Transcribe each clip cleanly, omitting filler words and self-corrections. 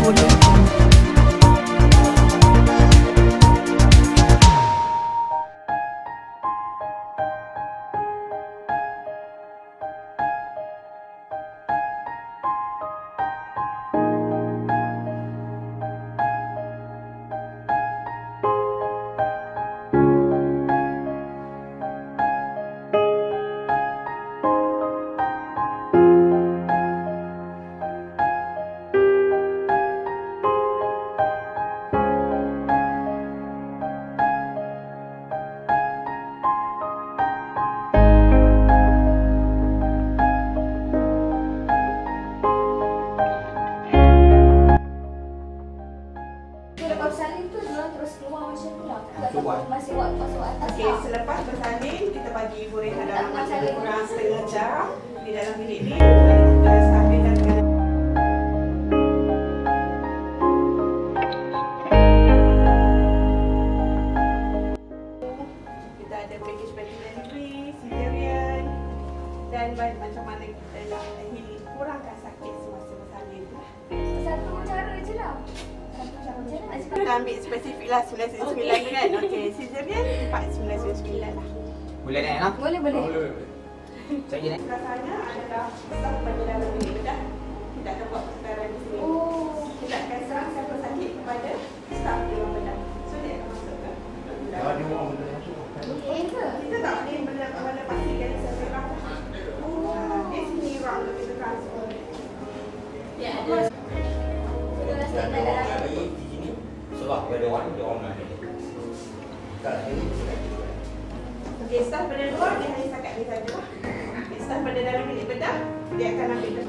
boleh. Masih waktu atas. Okey, selepas bersalin kita bagi ibu rehat dalam lebih kurang setengah jam di dalam bilik ni. Kita salin dengan kita ada package delivery, cesarean dan macam mana kita nak kurangkan sakit semasa bersalin lah. Satu cara je lah. Kita ambil spesifik lah 999 kan. Okey, cesarean 4999 lah. Boleh naik lah? Boleh. Saya naik. Sebelah sana adalah staf pada dalam bilik bedah. Kita akan buat pertukaran di sini. Kita akan serang siapa sakit kepada staf dewan bedah. So dia akan masuk ke dalam bedah. Kita tak boleh benda pastikan saya serang. Di sini ruang untuk kita transfer. Ya, ada. Dan dia orang lagi di sini serah pada orang dia orang lagi. Kat sini Okey, staf pada luar dia hanya setakat ni saja lah. Staf pada dalam bilik bedah dia akan ambil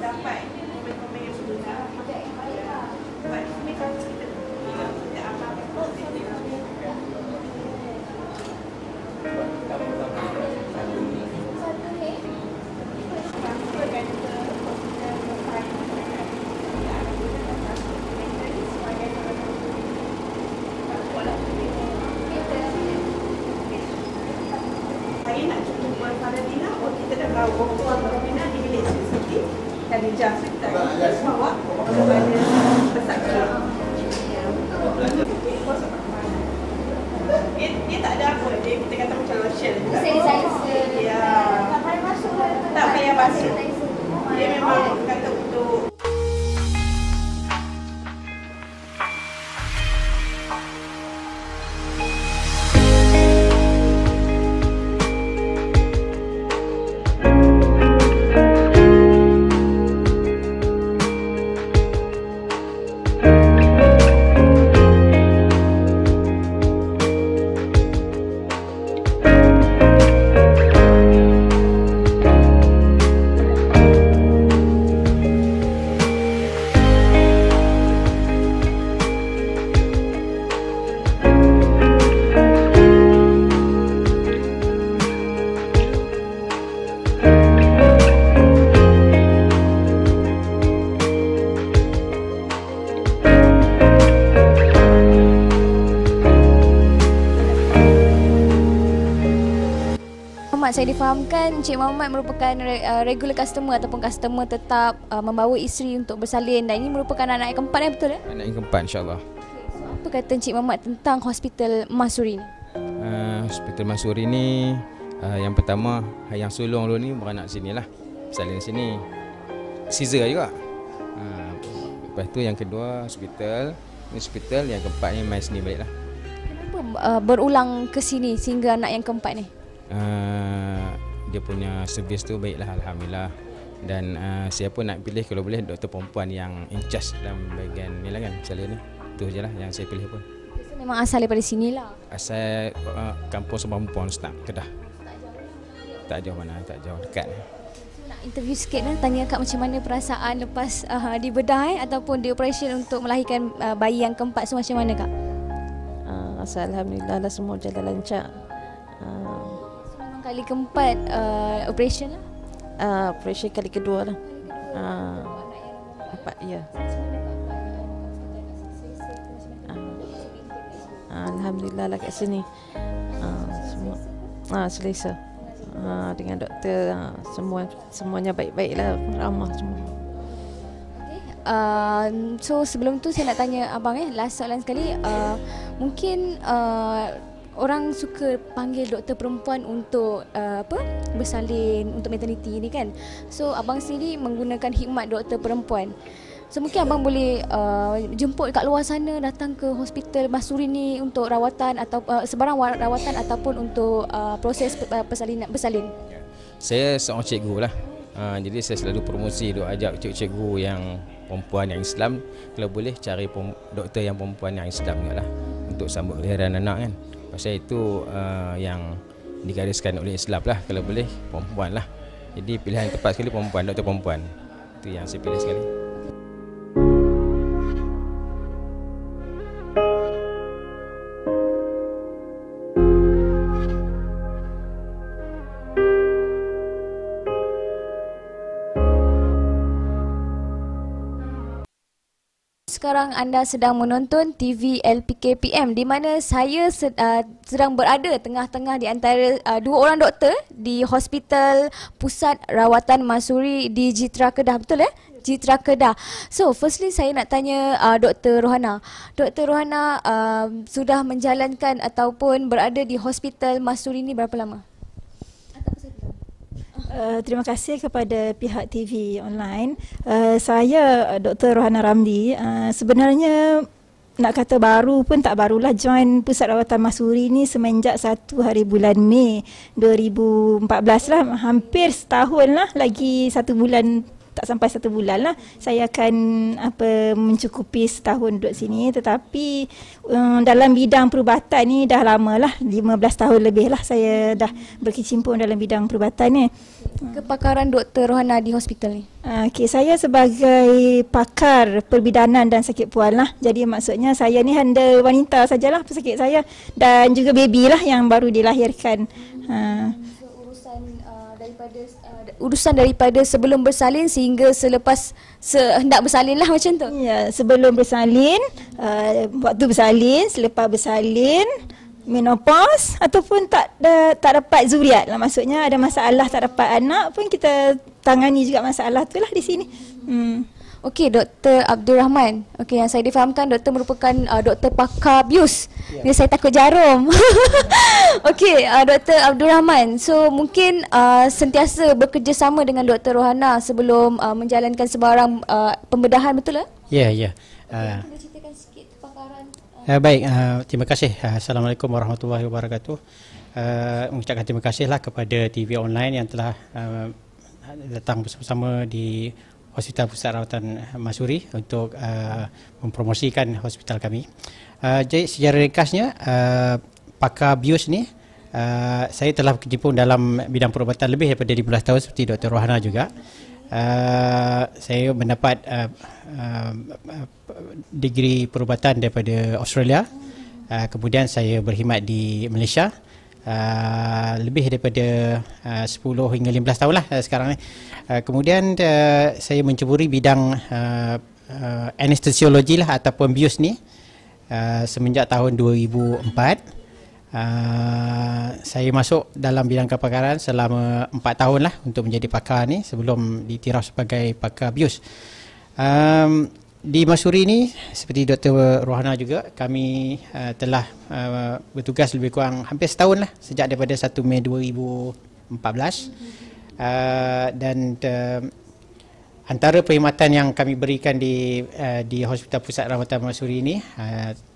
dapat komen-komen yang sebenar. Sebab di sini kalau kita amalkan saya nak cuba buat karantina, kita dah tahu karantina di bilik CCTV dan di jam kita bawa kepada pesakit. Dia tak ada apa, kita kata macam lotion juga. Ya. Tak payah basuh. Dia memang kata untuk Saya difahamkan Encik Muhammad merupakan regular customer ataupun customer tetap membawa isteri untuk bersalin dan ini merupakan anak yang keempat, betul ya? Anak yang keempat, insyaAllah. So, apa kata Encik Muhammad tentang Hospital Mahsuri ni? Hospital Mahsuri ni yang pertama yang sulung dulu ni beranak sini lah, bersalin sini, Caesar juga. Lepas tu yang kedua hospital yang keempat ni main sini balik lah. Kenapa berulang ke sini sehingga anak yang keempat ni? Dia punya servis tu baiklah, alhamdulillah. Dan saya pun nak pilih kalau boleh doktor perempuan yang in charge dalam bahagian ni lah kan, salin ni. Tu je lah yang saya pilih pun. So, memang asal daripada sini lah? Asal kampung Sembawang Perempuan Ustaz, Kedah. Tak jauh mana, tak jauh, dekat. Nak interview sikit kan, tanya Kak macam mana perasaan lepas dibedah ataupun di operation untuk melahirkan bayi yang keempat. So macam mana Kak? Alhamdulillah lah, semua jalan lancar. Kali keempat operation lah? Operation kali kedua lah. Empat, ya. Alhamdulillah lah kat sini. Semua selesa. Dengan doktor semuanya baik-baik lah, ramah semua. Okay. So sebelum tu saya nak tanya abang last soalan sekali, mungkin orang suka panggil doktor perempuan untuk bersalin untuk maternity ni kan. So abang sendiri menggunakan khidmat doktor perempuan. So mungkin abang boleh jemput kat luar sana, datang ke hospital Masuri ni untuk rawatan atau sebarang rawatan ataupun untuk proses bersalin. Saya seorang cikgu lah. Jadi saya selalu promosi, duk ajak cikgu-cikgu yang perempuan yang Islam, kalau boleh cari doktor yang perempuan yang Islam juga lah, untuk sambut kelahiran anak kan. Pasal itu yang digariskan oleh Islam lah, kalau boleh perempuan lah. Jadi pilihan yang tepat sekali perempuan, doktor perempuan. Itu yang saya pilih sekali. Sekarang anda sedang menonton TV LPK PM, di mana saya sedang berada tengah-tengah di antara dua orang doktor di Hospital Pusat Rawatan Masuri di Jitra Kedah. Betul Jitra Kedah. So firstly saya nak tanya Dr. Rohana. Dr. Rohana sudah menjalankan ataupun berada di Hospital Masuri ni berapa lama? Terima kasih kepada pihak TV online. Saya Dr. Rohana Ramli. Sebenarnya nak kata baru pun tak barulah join Pusat Rawatan Masuri ni semenjak 1 hari bulan Mei 2014 lah. Hampir setahun lah, lagi 1 bulan, tak sampai 1 bulan lah saya akan mencukupi setahun duduk sini. Tetapi dalam bidang perubatan ni dah lama lah, 15 tahun lebih lah saya dah berkecimpung dalam bidang perubatan ni. Kepakaran Dr. Rohana di hospital ni? Okay, saya sebagai pakar perbidanan dan sakit puan lah. Jadi maksudnya saya ni handle wanita sajalah pesakit saya, dan juga baby lah yang baru dilahirkan. Urusan daripada sebelum bersalin sehingga selepas hendak bersalin lah, macam tu? Ya, sebelum bersalin, waktu bersalin, selepas bersalin, menopause ataupun tak dapat zuriat lah. Maksudnya ada masalah tak dapat anak pun kita tangani juga masalah tu lah di sini. Okey, Dr. Abdul Rahman. Okey, yang saya difahamkan doktor merupakan doktor pakar bius. Jadi saya takut jarum. Okey, Dr. Abdul Rahman. So mungkin sentiasa bekerjasama dengan Dr. Rohana sebelum menjalankan sebarang pembedahan, betul tak? Ya, ya. Boleh ceritakan sikit kepakaran? Baik, terima kasih. Assalamualaikum warahmatullahi wabarakatuh. Mengucapkan terima kasihlah kepada TV online yang telah datang bersama-sama di Hospital Pusat Rawatan Masuri untuk mempromosikan hospital kami. Jadi secara ringkasnya, pakar bius ni saya telah berkecimpung dalam bidang perubatan lebih daripada 15 tahun seperti Dr. Rohana juga. Saya mendapat degree perubatan daripada Australia. Kemudian saya berkhidmat di Malaysia. Lebih daripada 10 hingga 15 tahun lah sekarang ni. Kemudian saya menceburi bidang anestesiologi lah ataupun bius ni semenjak tahun 2004. Saya masuk dalam bidang kepakaran selama 4 tahun lah untuk menjadi pakar ni sebelum diiktiraf sebagai pakar bius. Di Masuri ni seperti Dr. Rohana juga, kami telah bertugas lebih kurang hampir setahun lah sejak daripada 1 Mei 2014. Dan antara perkhidmatan yang kami berikan di Hospital Pusat Rawatan Masuri ini,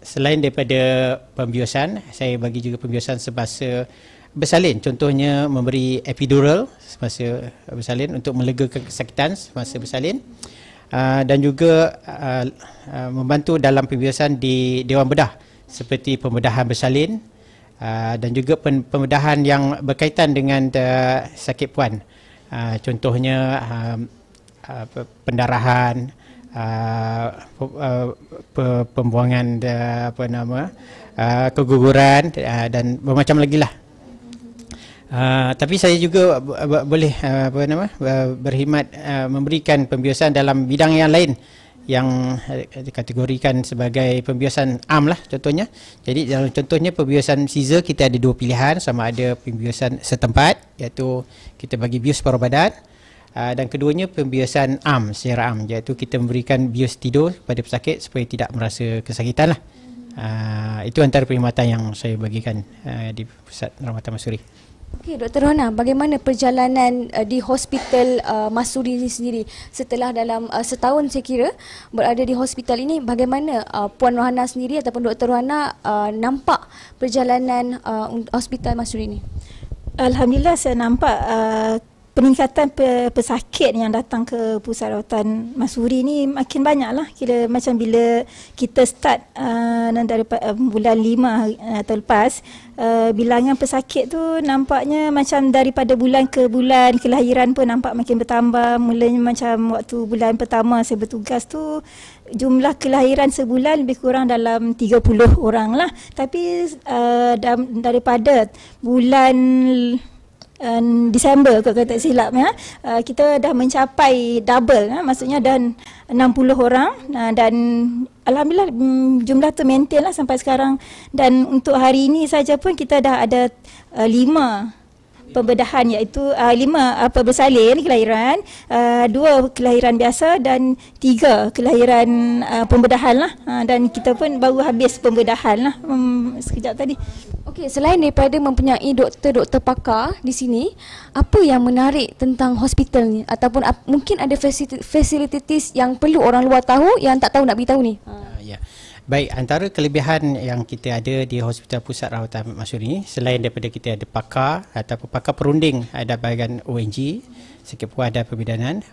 selain daripada pembiusan, saya bagi juga pembiusan semasa bersalin. Contohnya memberi epidural semasa bersalin untuk melegakan kesakitan semasa bersalin. Dan juga membantu dalam pembiusan di Dewan Bedah seperti pembedahan bersalin dan juga pembedahan yang berkaitan dengan sakit puan. Contohnya pendarahan, pembuangan keguguran dan bermacam lagi lah. Tapi saya juga boleh berkhidmat memberikan pembiusan dalam bidang yang lain yang dikategorikan sebagai pembiusan am lah contohnya. Jadi dalam contohnya pembiusan Caesar kita ada 2 pilihan, sama ada pembiusan setempat iaitu kita bagi bius paruh badan Dan keduanya pembiasan am secara am, iaitu kita memberikan bius tidur pada pesakit supaya tidak merasa kesakitan lah. Itu antara perkhidmatan yang saya bagikan di Pusat Rawatan Masuri. Okey, Dr. Rohana, bagaimana perjalanan di Hospital Masuri ini sendiri setelah dalam setahun saya kira berada di hospital ini? Bagaimana Puan Rohana sendiri ataupun Dr. Rohana nampak perjalanan Hospital Masuri ini? Alhamdulillah saya nampak peningkatan pesakit yang datang ke Pusat Rawatan Masuri ni makin banyak lah. Kira macam bila kita start daripada bulan 5 atau lepas, bilangan pesakit tu nampaknya macam daripada bulan ke bulan kelahiran pun nampak makin bertambah. Mulanya macam waktu bulan pertama saya bertugas tu, jumlah kelahiran sebulan lebih kurang dalam 30 orang lah. Tapi daripada bulan Disember kalau tak silap ya, kita dah mencapai double, maksudnya dah 60 orang, dan alhamdulillah jumlah tu maintain lah sampai sekarang. Dan untuk hari ini saja pun kita dah ada 5 pembedahan, iaitu 5 bersalin kelahiran, 2 kelahiran biasa dan 3 kelahiran pembedahan lah. Dan kita pun baru habis pembedahan lah sekejap tadi. Okey, selain daripada mempunyai doktor-doktor pakar di sini, apa yang menarik tentang hospital ni, ataupun mungkin ada facilities yang perlu orang luar tahu yang tak tahu nak beritahu ni? Ya. Baik, antara kelebihan yang kita ada di Hospital Pusat Rawatan Masuri ini, selain daripada kita ada pakar ataupun pakar perunding, ada bahagian ONG, sikit pun ada pembidanan,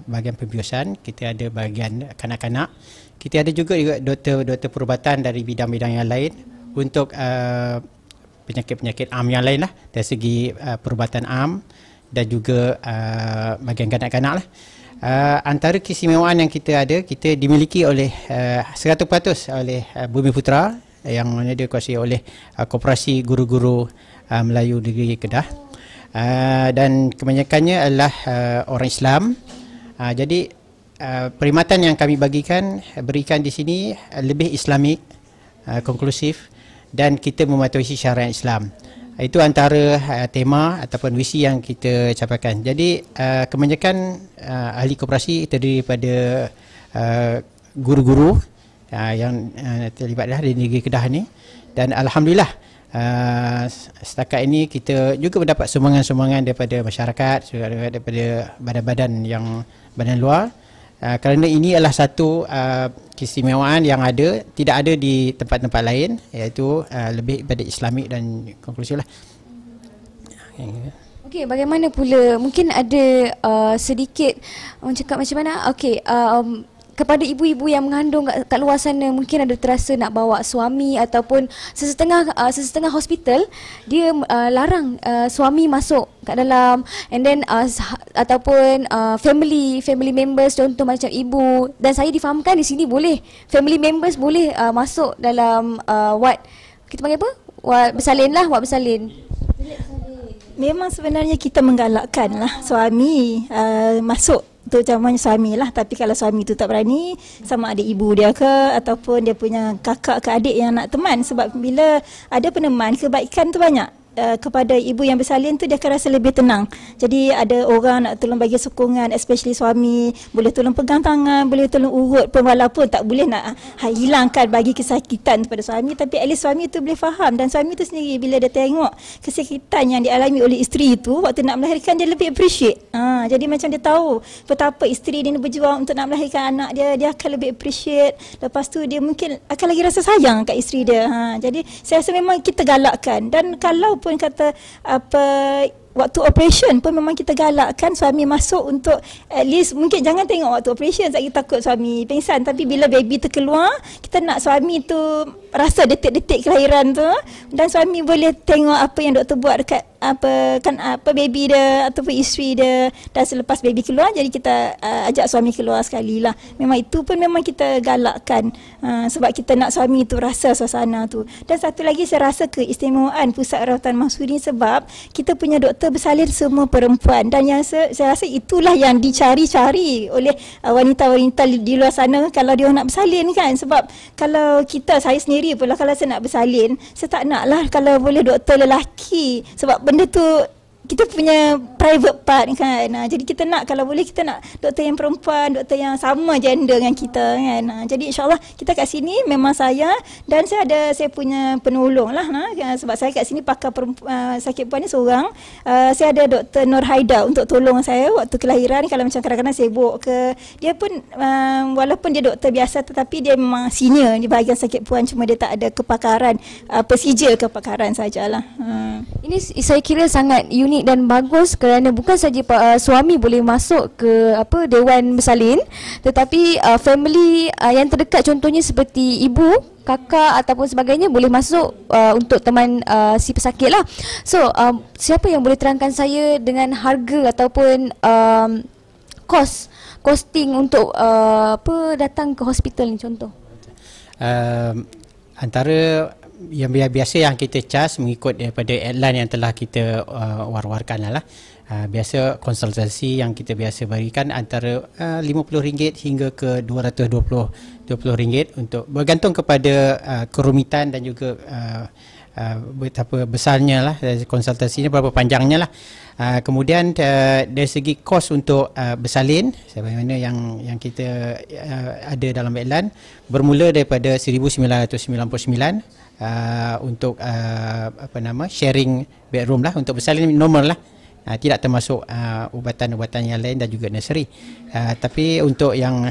bahagian pembiusan, kita ada bahagian kanak-kanak, kita ada juga doktor-doktor perubatan dari bidang-bidang yang lain untuk penyakit-penyakit am yang lain lah, dari segi perubatan am dan juga bahagian kanak-kanak lah. Antara keistimewaan yang kita ada, kita dimiliki oleh 100% oleh Bumi Putra, yang mana dia dikuasai oleh Koperasi Guru-Guru Melayu Negeri Kedah, dan kebanyakannya adalah orang Islam. Jadi perkhidmatan yang kami berikan di sini lebih Islamik, konklusif, dan kita mematuhi syariat Islam. Itu antara tema ataupun visi yang kita capaikan. Jadi kebanyakan ahli koperasi terdiri daripada guru-guru yang terlibat di negeri Kedah ni, dan alhamdulillah setakat ini kita juga mendapat sumbangan-sumbangan daripada masyarakat, daripada badan luar. Kerana ini adalah satu keistimewaan yang tidak ada di tempat-tempat lain, iaitu lebih pada Islamik dan konklusif lah. Okey, bagaimana pula, mungkin ada sedikit orang cakap macam mana, okey, kepada ibu-ibu yang mengandung kat luar sana, mungkin ada terasa nak bawa suami, ataupun sesetengah hospital dia larang suami masuk kat dalam, and then ataupun family members, contoh macam ibu, dan saya difahamkan di sini boleh family members boleh masuk dalam ward, kita panggil apa, ward bersalin lah, ward bersalin. Memang sebenarnya kita menggalakkan lah suami masuk, terutamanya suami lah. Tapi kalau suami tu tak berani, sama ada ibu dia ke ataupun dia punya kakak ke adik yang nak teman. Sebab bila ada peneman, kebaikan tu banyak. Kepada ibu yang bersalin tu dia akan rasa lebih tenang. Jadi ada orang nak tolong bagi sokongan, especially suami, boleh tolong pegang tangan, boleh tolong urut pun, walaupun tak boleh nak hilangkan bagi kesakitan kepada suami, tapi at least suami tu boleh faham. Dan suami tu sendiri bila dia tengok kesakitan yang dialami oleh isteri tu waktu nak melahirkan, dia lebih appreciate. Jadi macam dia tahu betapa isteri dia berjuang untuk nak melahirkan anak dia, dia akan lebih appreciate. Lepas tu dia mungkin akan lagi rasa sayang kat isteri dia. Jadi saya rasa memang kita galakkan. Dan kalau pun kata waktu operation pun memang kita galakkan suami masuk untuk at least, mungkin jangan tengok waktu operation sebab kita takut suami pingsan, tapi bila baby tu keluar, kita nak suami tu rasa detik-detik kelahiran tu, dan suami boleh tengok apa yang doktor buat dekat baby dia ataupun isteri dia. Dan selepas baby keluar, jadi kita ajak suami keluar sekali lah. Memang itu pun memang kita galakkan, sebab kita nak suami tu rasa suasana tu. Dan satu lagi saya rasa keistimewaan Pusat Rawatan Masuri sebab kita punya doktor bersalin semua perempuan, dan yang saya rasa itulah yang dicari-cari oleh wanita-wanita di luar sana kalau dia nak bersalin kan. Sebab kalau saya sendiri pula, kalau saya nak bersalin, saya tak nak lah kalau boleh doktor lelaki, sebab benda tu kita punya private part kan. Jadi kita nak, kalau boleh kita nak doktor yang perempuan, doktor yang sama gender dengan kita kan. Jadi insyaAllah kita kat sini memang saya, dan saya punya penolong lah. Sebab saya kat sini pakar sakit perempuan ni seorang. Saya ada Dr. Nur Haida untuk tolong saya waktu kelahiran. Kalau macam kadang-kadang sibuk ke, dia pun walaupun dia doktor biasa tetapi dia memang senior di bahagian sakit perempuan, cuma dia tak ada kepakaran procedure kepakaran sajalah. Ini saya kira sangat unik dan bagus kerana bukan saja suami boleh masuk ke dewan bersalin, tetapi family yang terdekat contohnya seperti ibu, kakak ataupun sebagainya boleh masuk untuk teman si pesakit lah. So siapa yang boleh terangkan saya dengan harga ataupun costing untuk datang ke hospital ni contoh? Antara yang biasa yang kita charge mengikut daripada adline yang telah kita war-warkan lah. Biasa konsultasi yang kita biasa berikan antara RM50 hingga ke RM220 untuk bergantung kepada kerumitan dan juga betapa besarnya lah konsultasinya, berapa panjangnya lah. Kemudian dari segi kos untuk bersalin sebagaimana yang kita ada dalam iklan, bermula daripada 1999 untuk sharing bedroom lah, untuk bersalin normal lah, tidak termasuk ubatan-ubatan yang lain dan juga nursery. Tapi untuk yang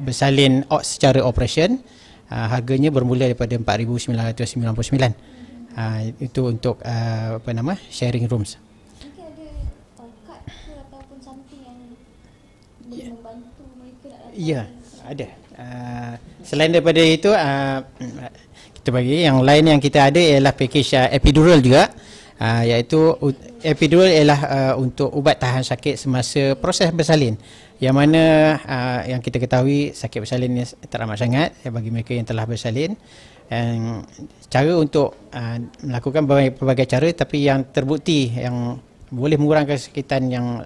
bersalin secara operation, harganya bermula daripada RM4,999. Itu untuk sharing rooms. Mungkin ada kad ke ataupun something yang boleh membantu mereka? Ya, ada. Selain daripada itu, kita bagi yang lain yang kita ada ialah package epidural juga, iaitu epidural ialah untuk ubat tahan sakit semasa proses bersalin, yang mana yang kita ketahui sakit bersalin ni teramat sangat bagi mereka yang telah bersalin. Cara untuk melakukan berbagai cara, tapi yang terbukti yang boleh mengurangkan kesakitan yang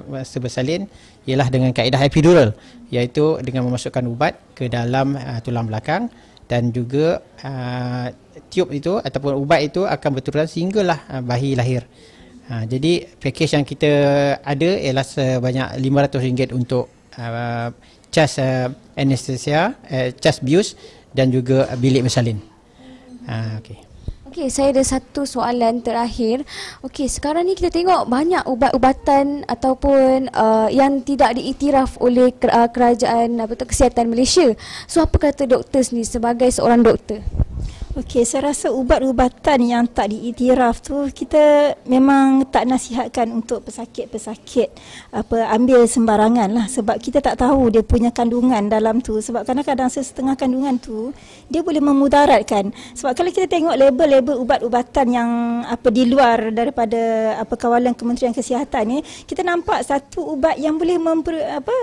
masa bersalin ialah dengan kaedah epidural, iaitu dengan memasukkan ubat ke dalam tulang belakang, dan juga tiup itu ataupun ubat itu akan berturutan sehinggalah bayi lahir. Jadi package yang kita ada ialah sebanyak RM500 untuk cas anestesia, cas bius dan juga bilik bersalin. Okey, saya ada satu soalan terakhir. Okey, sekarang ni kita tengok banyak ubat-ubatan ataupun yang tidak diiktiraf oleh kerajaan kesihatan Malaysia. So apa kata doktor sendiri sebagai seorang doktor? Okey, saya rasa ubat-ubatan yang tak diiktiraf tu kita memang tak nasihatkan untuk pesakit-pesakit ambil sembarangan lah, sebab kita tak tahu dia punya kandungan dalam tu. Sebab kadang-kadang setengah kandungan tu dia boleh memudaratkan. Sebab kalau kita tengok label-label ubat-ubatan yang di luar daripada kawalan Kementerian Kesihatan ni, kita nampak satu ubat yang boleh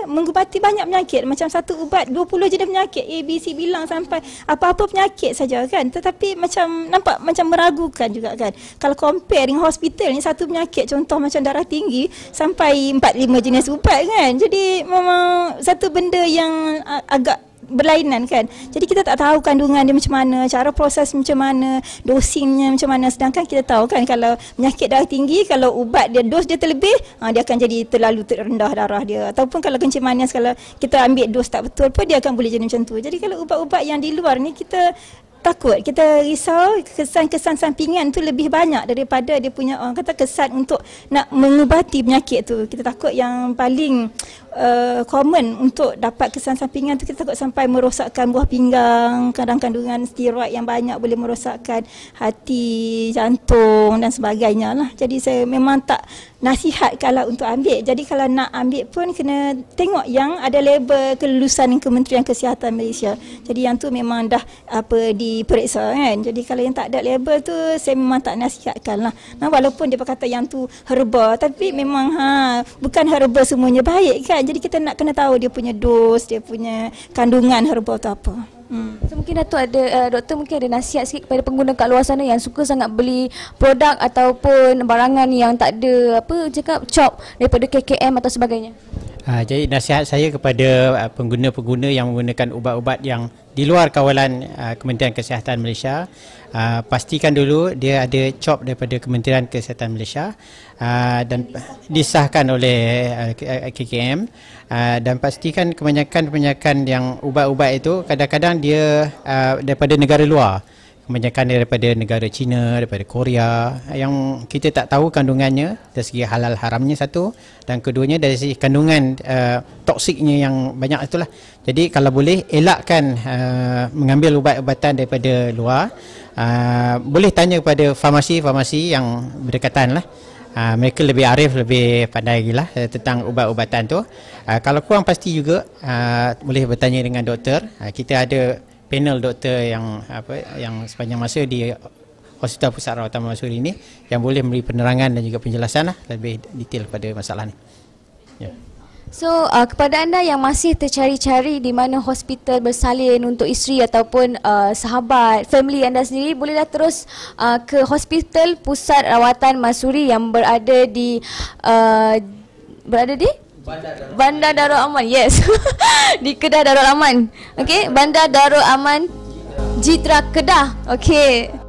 mengubati banyak penyakit. Macam satu ubat 20 jenis penyakit, ABC bilang sampai apa-apa penyakit saja kan. Tetapi macam nampak macam meragukan juga kan. Kalau compare dengan hospital ni, satu penyakit contoh macam darah tinggi sampai 4-5 jenis ubat kan. Jadi memang satu benda yang agak berlainan kan. Jadi kita tak tahu kandungan dia macam mana, cara proses macam mana, dosingnya macam mana. Sedangkan kita tahu kan kalau penyakit darah tinggi, kalau ubat dia dos dia terlebih, dia akan jadi terlalu rendah darah dia. Ataupun kalau kencing manis, kalau kita ambil dos tak betul pun dia akan boleh jadi macam tu. Jadi kalau ubat-ubat yang di luar ni kita takut, kita risau kesan-kesan sampingan tu lebih banyak daripada dia punya orang kata kesan untuk nak mengubati penyakit tu. Kita takut yang paling common untuk dapat kesan sampingan tu, kita takut sampai merosakkan buah pinggang, kadang kandungan steroid yang banyak boleh merosakkan hati, jantung dan sebagainya lah. Jadi saya memang tak nasihat kalau untuk ambil. Jadi kalau nak ambil pun kena tengok yang ada label kelulusan Kementerian Kesihatan Malaysia. Jadi yang tu memang dah diperiksa kan. Jadi kalau yang tak ada label tu saya memang tak nasihatkan lah. Walaupun dia berkata yang tu herba, tapi memang bukan herba semuanya baik kan. Jadi kita nak kena tahu dia punya dos, dia punya kandungan herba tu apa. So mungkin doktor mungkin ada nasihat sikit kepada pengguna kat luar sana yang suka sangat beli produk ataupun barangan yang tak ada cop daripada KKM atau sebagainya. Jadi nasihat saya kepada pengguna-pengguna yang menggunakan ubat-ubat yang di luar kawalan Kementerian Kesihatan Malaysia, pastikan dulu dia ada COP daripada Kementerian Kesihatan Malaysia dan disahkan oleh KKM, dan pastikan kebanyakan yang ubat-ubat itu kadang-kadang dia daripada negara luar. Kebanyakan daripada negara China, daripada Korea, yang kita tak tahu kandungannya dari segi halal haramnya satu, dan keduanya dari segi kandungan toksiknya yang banyak itulah. Jadi kalau boleh elakkan mengambil ubat-ubatan daripada luar. Boleh tanya kepada farmasi-farmasi yang berdekatan lah. Mereka lebih arif, lebih pandai lagi lah tentang ubat-ubatan tu. Kalau kurang pasti juga boleh bertanya dengan doktor. Kita ada panel doktor yang sepanjang masa di Hospital Pusat Rawatan Mahsuri ini yang boleh memberi penerangan dan juga penjelasan lah lebih detail pada masalah ni. Ya. So kepada anda yang masih tercari-cari di mana hospital bersalin untuk isteri ataupun sahabat, family anda sendiri, bolehlah terus ke Hospital Pusat Rawatan Mahsuri yang berada di Bandar Darul Aman. Yes. Di Kedah Darul Aman. Okey, Bandar Darul Aman Jitra Kedah. Okey.